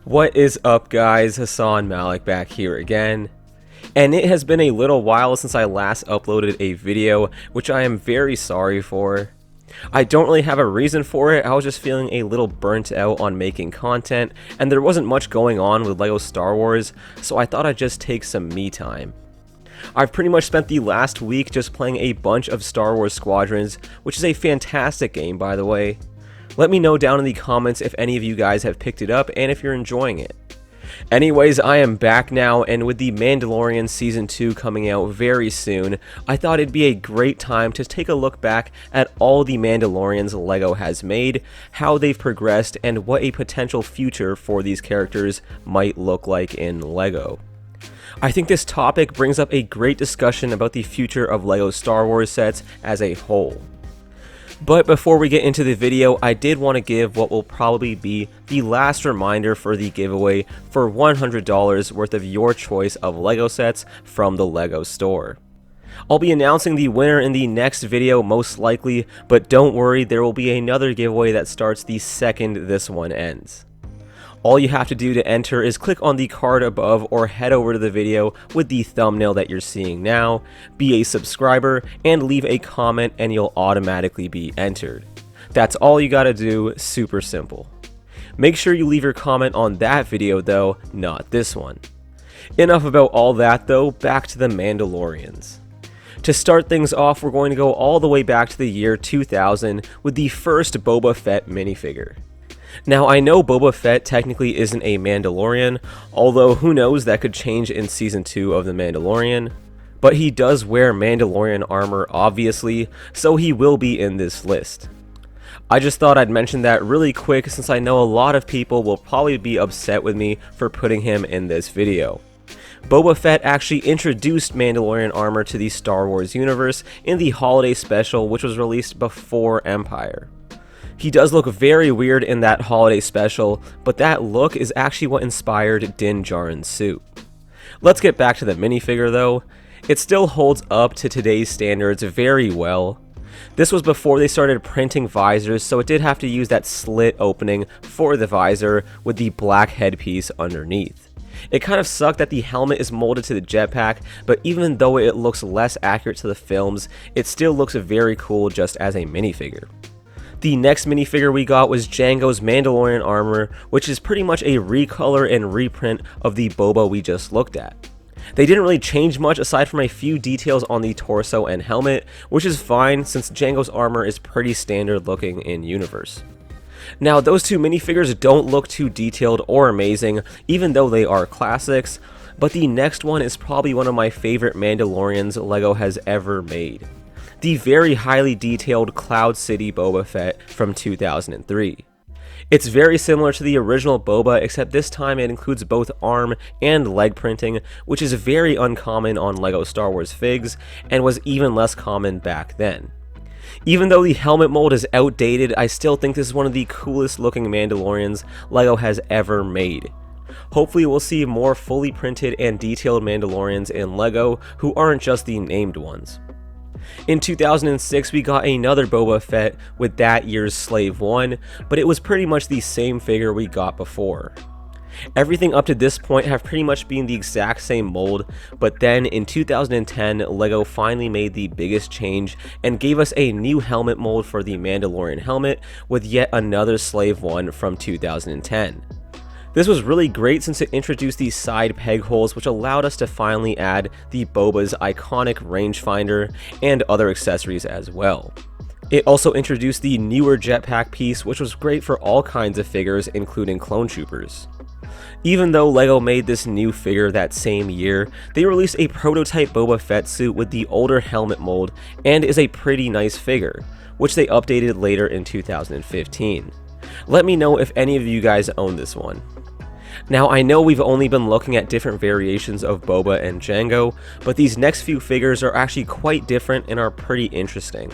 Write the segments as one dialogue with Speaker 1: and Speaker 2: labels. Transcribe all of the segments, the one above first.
Speaker 1: What is up, guys? Hassan Malik back here again. And it has been a little while since I last uploaded a video, which I am very sorry for. I don't really have a reason for it. I was just feeling a little burnt out on making content, and there wasn't much going on with LEGO Star Wars, so I thought I'd just take some me time. I've pretty much spent the last week just playing a bunch of Star Wars Squadrons, which is a fantastic game, by the way. Let me know down in the comments if any of you guys have picked it up and if you're enjoying it. Anyways, I am back now, and with the Mandalorian Season 2 coming out very soon, I thought it'd be a great time to take a look back at all the Mandalorians LEGO has made, how they've progressed, and what a potential future for these characters might look like in LEGO. I think this topic brings up a great discussion about the future of LEGO Star Wars sets as a whole. But before we get into the video, I did want to give what will probably be the last reminder for the giveaway for $100 worth of your choice of LEGO sets from the LEGO store. I'll be announcing the winner in the next video most likely, but don't worry, there will be another giveaway that starts the second this one ends. All you have to do to enter is click on the card above or head over to the video with the thumbnail that you're seeing now, be a subscriber, and leave a comment and you'll automatically be entered. That's all you gotta do, super simple. Make sure you leave your comment on that video though, not this one. Enough about all that though, back to the Mandalorians. To start things off, we're going to go all the way back to the year 2000 with the first Boba Fett minifigure. Now, I know Boba Fett technically isn't a Mandalorian, although who knows, that could change in Season 2 of The Mandalorian. But he does wear Mandalorian armor, obviously, so he will be in this list. I just thought I'd mention that really quick since I know a lot of people will probably be upset with me for putting him in this video. Boba Fett actually introduced Mandalorian armor to the Star Wars universe in the holiday special, which was released before Empire. He does look very weird in that holiday special, but that look is actually what inspired Din Djarin's suit. Let's get back to the minifigure though. It still holds up to today's standards very well. This was before they started printing visors, so it did have to use that slit opening for the visor with the black headpiece underneath. It kind of sucked that the helmet is molded to the jetpack, but even though it looks less accurate to the films, it still looks very cool just as a minifigure. The next minifigure we got was Jango's Mandalorian armor, which is pretty much a recolor and reprint of the Boba we just looked at. They didn't really change much aside from a few details on the torso and helmet, which is fine since Jango's armor is pretty standard looking in universe. Now, those two minifigures don't look too detailed or amazing, even though they are classics, but the next one is probably one of my favorite Mandalorians LEGO has ever made. The very highly detailed Cloud City Boba Fett from 2003. It's very similar to the original Boba, except this time it includes both arm and leg printing, which is very uncommon on LEGO Star Wars figs, and was even less common back then. Even though the helmet mold is outdated, I still think this is one of the coolest looking Mandalorians LEGO has ever made. Hopefully we'll see more fully printed and detailed Mandalorians in LEGO who aren't just the named ones. In 2006, we got another Boba Fett with that year's Slave 1, but it was pretty much the same figure we got before. Everything up to this point have pretty much been the exact same mold, but then in 2010, LEGO finally made the biggest change and gave us a new helmet mold for the Mandalorian helmet with yet another Slave 1 from 2010. This was really great since it introduced these side peg holes, which allowed us to finally add the Boba's iconic rangefinder and other accessories as well. It also introduced the newer jetpack piece, which was great for all kinds of figures, including clone troopers. Even though LEGO made this new figure that same year, they released a prototype Boba Fett suit with the older helmet mold and is a pretty nice figure, which they updated later in 2015. Let me know if any of you guys own this one. Now, I know we've only been looking at different variations of Boba and Jango, but these next few figures are actually quite different and are pretty interesting.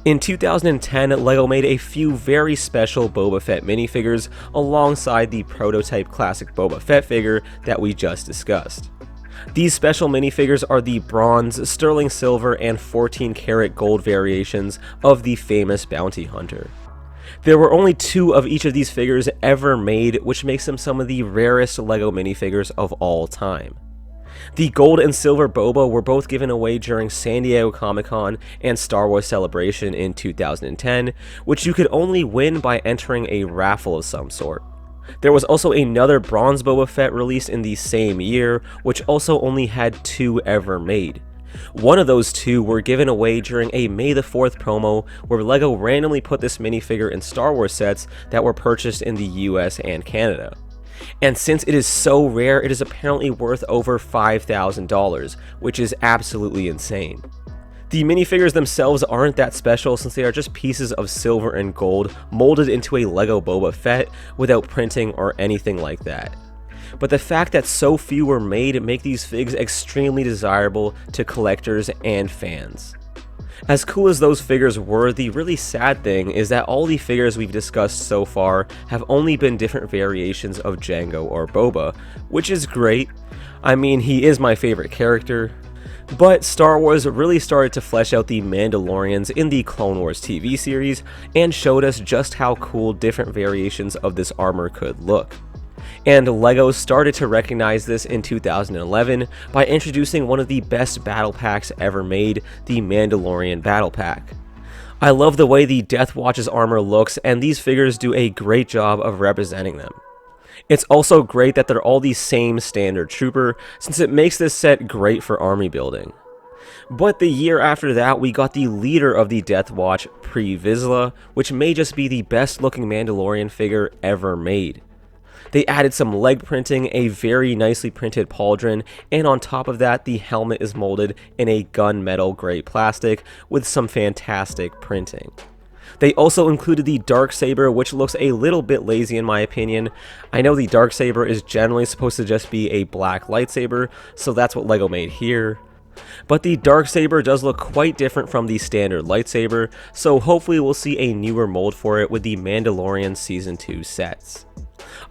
Speaker 1: In 2010, LEGO made a few very special Boba Fett minifigures alongside the prototype classic Boba Fett figure that we just discussed. These special minifigures are the bronze, sterling silver, and 14 karat gold variations of the famous bounty hunter. There were only 2 of each of these figures ever made, which makes them some of the rarest LEGO minifigures of all time. The gold and silver Boba were both given away during San Diego Comic-Con and Star Wars Celebration in 2010, which you could only win by entering a raffle of some sort. There was also another bronze Boba Fett released in the same year, which also only had 2 ever made. One of those 2 were given away during a May the 4th promo where LEGO randomly put this minifigure in Star Wars sets that were purchased in the US and Canada. And since it is so rare, it is apparently worth over $5,000, which is absolutely insane. The minifigures themselves aren't that special since they are just pieces of silver and gold molded into a LEGO Boba Fett without printing or anything like that. But the fact that so few were made make these figs extremely desirable to collectors and fans. As cool as those figures were, the really sad thing is that all the figures we've discussed so far have only been different variations of Jango or Boba, which is great. I mean, he is my favorite character. But Star Wars really started to flesh out the Mandalorians in the Clone Wars TV series and showed us just how cool different variations of this armor could look. And LEGO started to recognize this in 2011 by introducing one of the best battle packs ever made, the Mandalorian Battle Pack. I love the way the Death Watch's armor looks, and these figures do a great job of representing them. It's also great that they're all the same standard trooper, since it makes this set great for army building. But the year after that, we got the leader of the Death Watch, Pre Vizsla, which may just be the best looking Mandalorian figure ever made. They added some leg printing, a very nicely printed pauldron, and on top of that, the helmet is molded in a gunmetal gray plastic with some fantastic printing. They also included the Darksaber, which looks a little bit lazy in my opinion. I know the Darksaber is generally supposed to just be a black lightsaber, so that's what LEGO made here. But the Darksaber does look quite different from the standard lightsaber, so hopefully we'll see a newer mold for it with the Mandalorian Season 2 sets.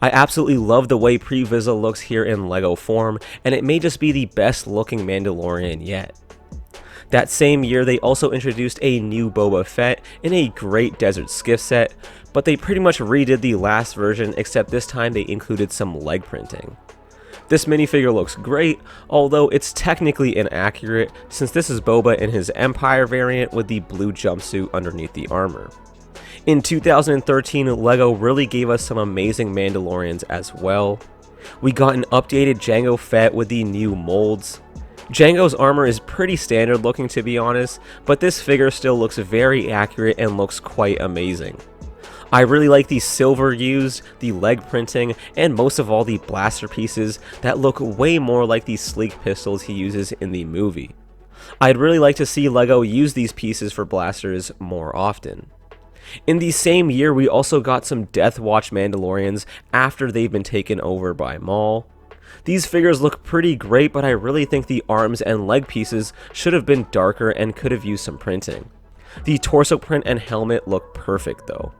Speaker 1: I absolutely love the way Pre Vizsla looks here in LEGO form, and it may just be the best looking Mandalorian yet. That same year, they also introduced a new Boba Fett in a great desert skiff set, but they pretty much redid the last version, except this time they included some leg printing. This minifigure looks great, although it's technically inaccurate since this is Boba in his Empire variant with the blue jumpsuit underneath the armor. In 2013, LEGO really gave us some amazing Mandalorians as well. We got an updated Jango Fett with the new molds. Jango's armor is pretty standard looking to be honest, but this figure still looks very accurate and looks quite amazing. I really like the silver used, the leg printing, and most of all the blaster pieces that look way more like the sleek pistols he uses in the movie. I'd really like to see LEGO use these pieces for blasters more often. In the same year, we also got some Death Watch Mandalorians after they've been taken over by Maul. These figures look pretty great, but I really think the arms and leg pieces should have been darker and could have used some printing. The torso print and helmet look perfect though.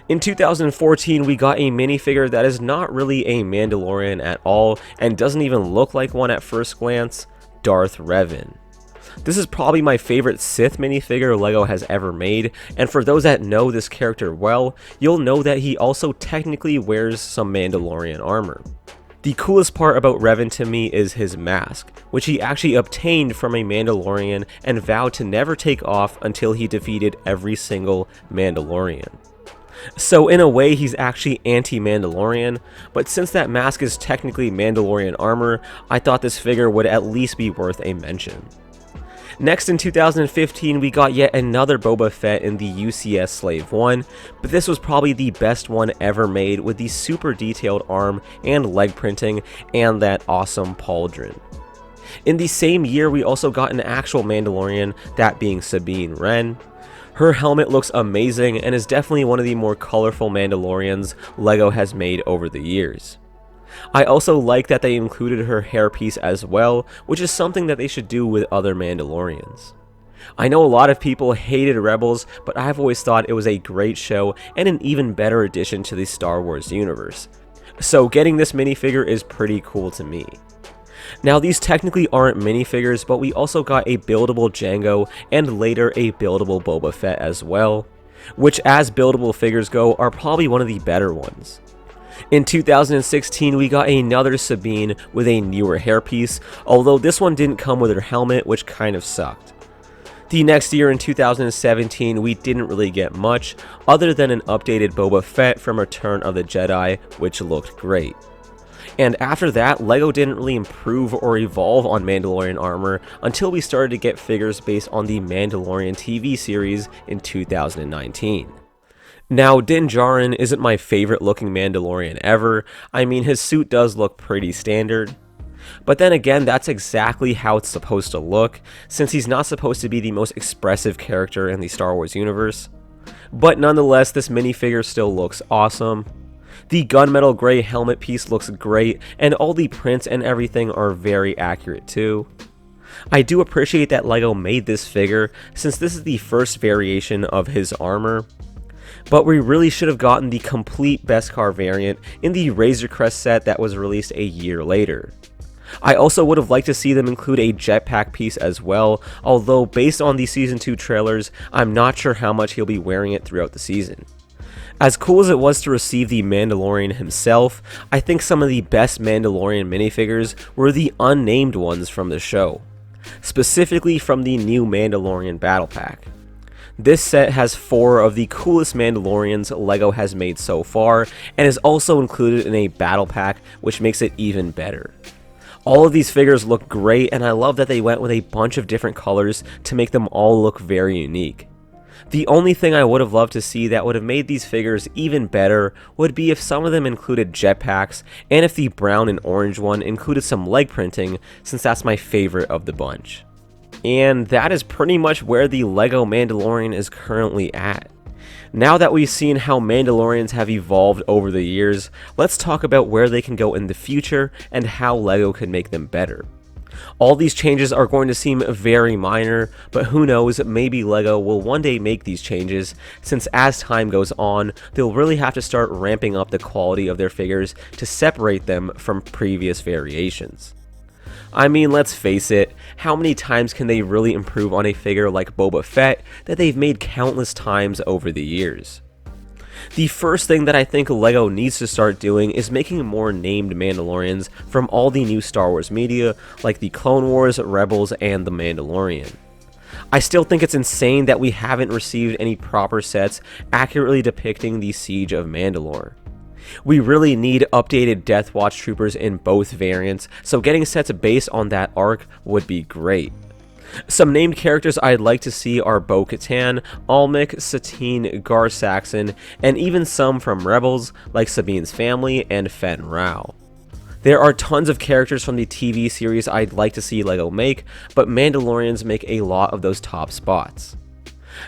Speaker 1: In 2014, we got a minifigure that is not really a Mandalorian at all and doesn't even look like one at first glance, Darth Revan. This is probably my favorite Sith minifigure LEGO has ever made, and for those that know this character well, you'll know that he also technically wears some Mandalorian armor. The coolest part about Revan to me is his mask, which he actually obtained from a Mandalorian and vowed to never take off until he defeated every single Mandalorian. So in a way he's actually anti-Mandalorian, but since that mask is technically Mandalorian armor, I thought this figure would at least be worth a mention. Next in 2015, we got yet another Boba Fett in the UCS Slave 1, but this was probably the best one ever made with the super detailed arm and leg printing and that awesome pauldron. In the same year, we also got an actual Mandalorian, that being Sabine Wren. Her helmet looks amazing and is definitely one of the more colorful Mandalorians LEGO has made over the years. I also like that they included her hairpiece as well, which is something that they should do with other Mandalorians. I know a lot of people hated Rebels, but I've always thought it was a great show and an even better addition to the Star Wars universe. So getting this minifigure is pretty cool to me. Now these technically aren't minifigures, but we also got a buildable Jango and later a buildable Boba Fett as well. which as buildable figures go are probably one of the better ones. In 2016 we got another Sabine with a newer hairpiece, although this one didn't come with her helmet, which kind of sucked. The next year in 2017 we didn't really get much, other than an updated Boba Fett from Return of the Jedi, which looked great. And after that, LEGO didn't really improve or evolve on Mandalorian armor until we started to get figures based on the Mandalorian TV series in 2019. Now, Din Djarin isn't my favorite looking Mandalorian ever. I mean, his suit does look pretty standard. But then again, that's exactly how it's supposed to look, since he's not supposed to be the most expressive character in the Star Wars universe. But nonetheless, this minifigure still looks awesome. The gunmetal gray helmet piece looks great, and all the prints and everything are very accurate too. I do appreciate that LEGO made this figure, since this is the first variation of his armor. But we really should have gotten the complete Beskar variant in the Razor Crest set that was released a year later. I also would have liked to see them include a jetpack piece as well, although based on the Season 2 trailers, I'm not sure how much he'll be wearing it throughout the season. As cool as it was to receive the Mandalorian himself, I think some of the best Mandalorian minifigures were the unnamed ones from the show, specifically from the new Mandalorian Battle Pack. This set has 4 of the coolest Mandalorians LEGO has made so far, and is also included in a battle pack, which makes it even better. All of these figures look great, and I love that they went with a bunch of different colors to make them all look very unique. The only thing I would have loved to see that would have made these figures even better would be if some of them included jetpacks, and if the brown and orange one included some leg printing, since that's my favorite of the bunch. And that is pretty much where the LEGO Mandalorian is currently at. Now that we've seen how Mandalorians have evolved over the years, let's talk about where they can go in the future and how LEGO can make them better. All these changes are going to seem very minor, but who knows, maybe LEGO will one day make these changes, since as time goes on, they'll really have to start ramping up the quality of their figures to separate them from previous variations. I mean, let's face it, how many times can they really improve on a figure like Boba Fett that they've made countless times over the years? The first thing that I think LEGO needs to start doing is making more named Mandalorians from all the new Star Wars media, like the Clone Wars, Rebels, and The Mandalorian. I still think it's insane that we haven't received any proper sets accurately depicting the Siege of Mandalore. We really need updated Death Watch troopers in both variants, so getting sets based on that arc would be great. Some named characters I'd like to see are Bo-Katan, Almec, Satine, Gar Saxon, and even some from Rebels like Sabine's family and Fen Rao. There are tons of characters from the TV series I'd like to see LEGO make, but Mandalorians make a lot of those top spots.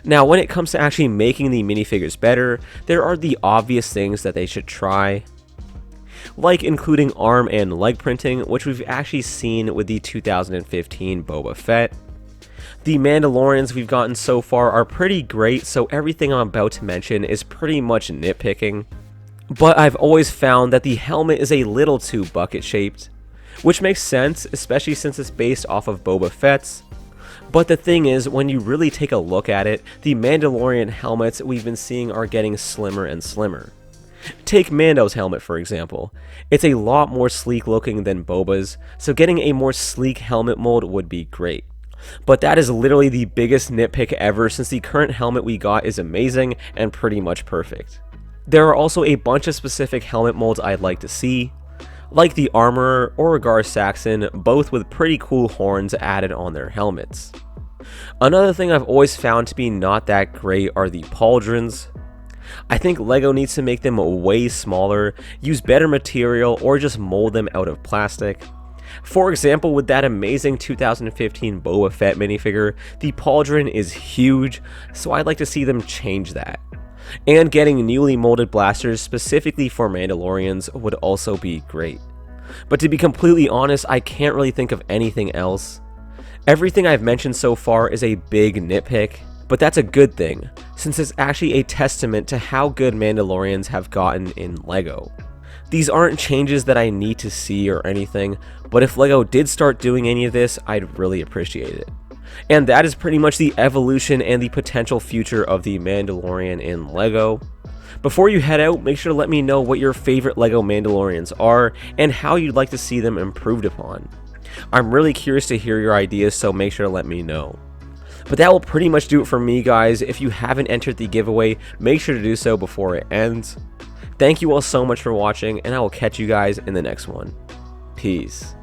Speaker 1: Now, when it comes to actually making the minifigures better, there are the obvious things that they should try, like including arm and leg printing, which we've actually seen with the 2015 Boba Fett. The Mandalorians we've gotten so far are pretty great, so everything I'm about to mention is pretty much nitpicking. But I've always found that the helmet is a little too bucket shaped, which makes sense, especially since it's based off of Boba Fett's. But the thing is, when you really take a look at it, the Mandalorian helmets we've been seeing are getting slimmer and slimmer. Take Mando's helmet for example. It's a lot more sleek looking than Boba's, so getting a more sleek helmet mold would be great. But that is literally the biggest nitpick ever, since the current helmet we got is amazing and pretty much perfect. There are also a bunch of specific helmet molds I'd like to see, like the Armorer or Gar Saxon, both with pretty cool horns added on their helmets. Another thing I've always found to be not that great are the pauldrons. I think LEGO needs to make them way smaller, use better material, or just mold them out of plastic. For example, with that amazing 2015 Boba Fett minifigure, the pauldron is huge, so I'd like to see them change that. And getting newly molded blasters specifically for Mandalorians would also be great. But to be completely honest, I can't really think of anything else. Everything I've mentioned so far is a big nitpick, but that's a good thing, since it's actually a testament to how good Mandalorians have gotten in LEGO. These aren't changes that I need to see or anything, but if LEGO did start doing any of this, I'd really appreciate it. And that is pretty much the evolution and the potential future of the Mandalorian in LEGO. Before you head out, make sure to let me know what your favorite LEGO Mandalorians are and how you'd like to see them improved upon. I'm really curious to hear your ideas, so make sure to let me know. But that will pretty much do it for me, guys. If you haven't entered the giveaway, make sure to do so before it ends. Thank you all so much for watching, and I will catch you guys in the next one. Peace.